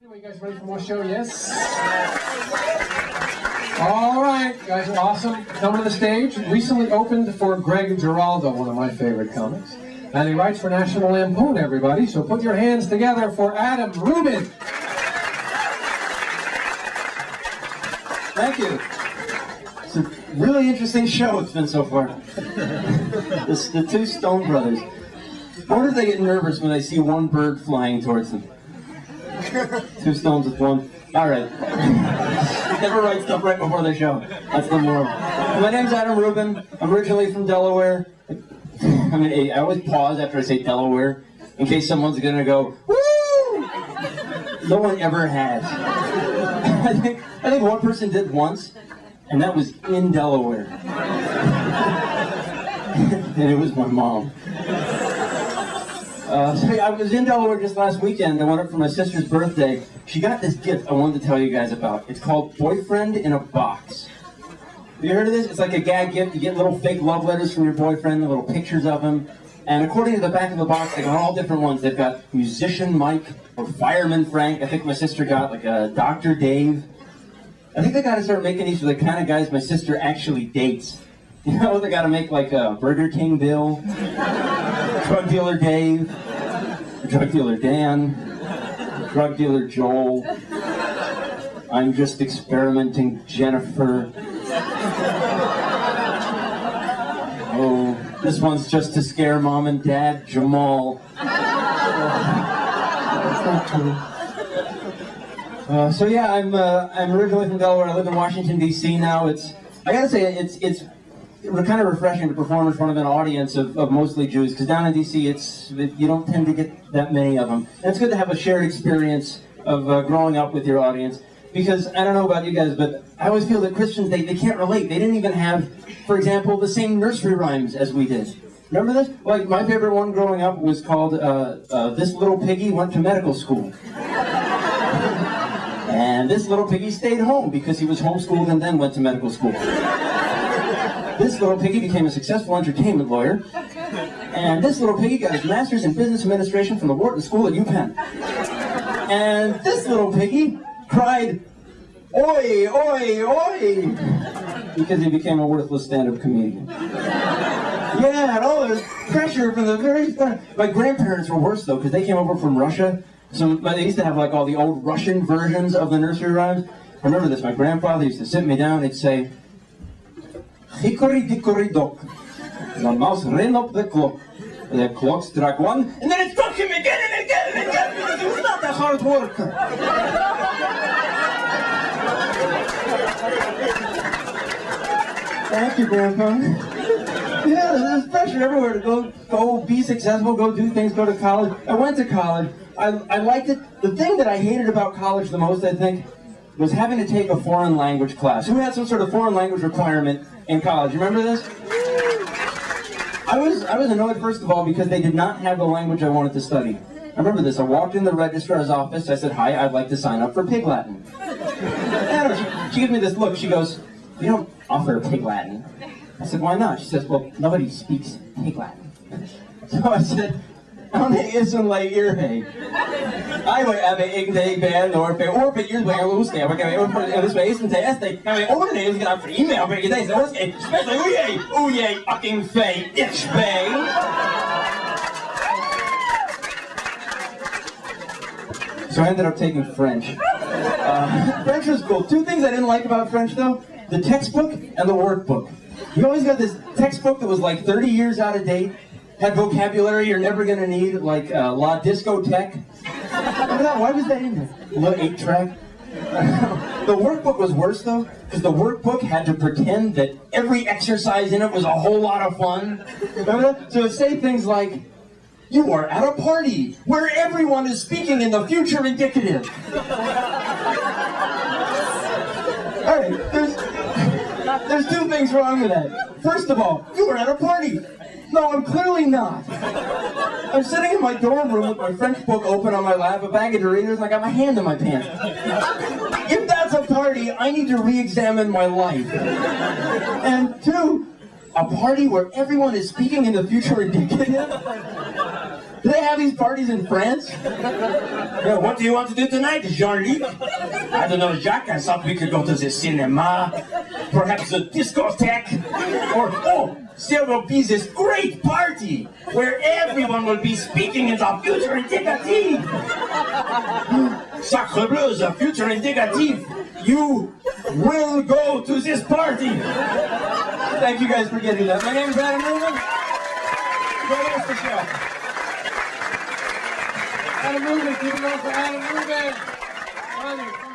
Are you guys ready for more show? Yes? All right, guys are awesome. Coming to the stage. Recently opened for Greg Giraldo, one of my favorite comics. And he writes for National Lampoon, everybody. So put your hands together for Adam Ruben. Thank you. It's a really interesting show it's been so far. The two Stone brothers. I wonder if they get nervous when they see one bird flying towards them. Two stones with one. All right. Never write stuff right before the show. That's the moral. My name's Adam Ruben. I'm originally from Delaware. I always pause after I say Delaware in case someone's gonna go, woo! No one ever has. I think one person did once, and that was in Delaware. And it was my mom. I was in Delaware just last weekend. I went up for my sister's birthday. She got this gift I wanted to tell you guys about. It's called Boyfriend in a Box. Have you heard of this? It's like a gag gift. You get little fake love letters from your boyfriend, little pictures of him. And according to the back of the box, they got all different ones. They've got musician Mike or fireman Frank. I think my sister got like a Dr. Dave. I think they got to start making these for the kind of guys my sister actually dates. You know, they got to make like a Burger King Bill, drug dealer Dave, drug dealer Dan, drug dealer Joel, I'm just experimenting Jennifer. Oh, this one's just to scare mom and dad, Jamal. So yeah, I'm originally from Delaware. I live in Washington D.C. now. I gotta say it's kind of refreshing to perform in front of an audience of mostly Jews, because down in D.C. you don't tend to get that many of them. And it's good to have a shared experience of growing up with your audience, because I don't know about you guys, but I always feel that Christians, they can't relate. They didn't even have, for example, the same nursery rhymes as we did. Remember this? Like, my favorite one growing up was called This Little Piggy Went to Medical School. And this little piggy stayed home because he was homeschooled and then went to medical school. This little piggy became a successful entertainment lawyer. And this little piggy got his master's in business administration from the Wharton School at UPenn. And this little piggy cried, oi, oi, oi, because he became a worthless stand-up comedian. Yeah, and all this pressure from the very start. My grandparents were worse, though, because they came over from Russia. So they used to have like all the old Russian versions of the nursery rhymes. I remember this. My grandfather used to sit me down and he'd say, "Hickory dickory dock, the mouse ran up the clock struck one, and then it struck him again and again and again because he was not a hard worker." Thank you, Grandpa. Yeah, there's pressure everywhere to go be successful, go do things, go to college. I went to college. I liked it. The thing that I hated about college the most, I think, was having to take a foreign language class. Who had some sort of foreign language requirement in college? You remember this? I was annoyed, first of all, because they did not have the language I wanted to study. I remember this. I walked in the registrar's office. I said, "Hi, I'd like to sign up for Pig Latin." And she gives me this look. She goes, "You don't offer Pig Latin." I said, "Why not?" She says, "Well, nobody speaks Pig Latin." So I said, "Anne is een leierheen. I wil hebben ik de ben door bij oorpet jullie bij ons gaan. We gaan dus bij eens een test. Gaan we ordenen eens gaan voor e-mail bij je deze hoors. Especially oei jee fucking fake it's Spain. So I ended up taking French. French was cool. Two things I didn't like about French though: the textbook and the workbook. You always got this textbook that was like 30 years out of date. Had vocabulary you're never going to need, like La Discotheque. Remember that? Why was that in there? La 8-track. The workbook was worse, though, because the workbook had to pretend that every exercise in it was a whole lot of fun. Remember that? So it would say things like, "You are at a party where everyone is speaking in the future indicative." All right, there's two things wrong with that. First of all, you were at a party. No, I'm clearly not. I'm sitting in my dorm room with my French book open on my lap, a bag of Doritos, and I got my hand in my pants. If that's a party, I need to re-examine my life. And two, A party where everyone is speaking in the future indicative? Do they have these parties in France? Yeah, what do you want to do tonight, Jean-Luc? I don't know, Jacques. I thought we could go to the cinema, perhaps a discotheque, or, oh, there will be this great party where everyone will be speaking in the future indicative. Sacre bleu, the future indicative. You will go to this party. Thank you guys for getting that. My name is Adam Ruben. Go to the show. Adam Ruben, keep it up for Adam Ruben.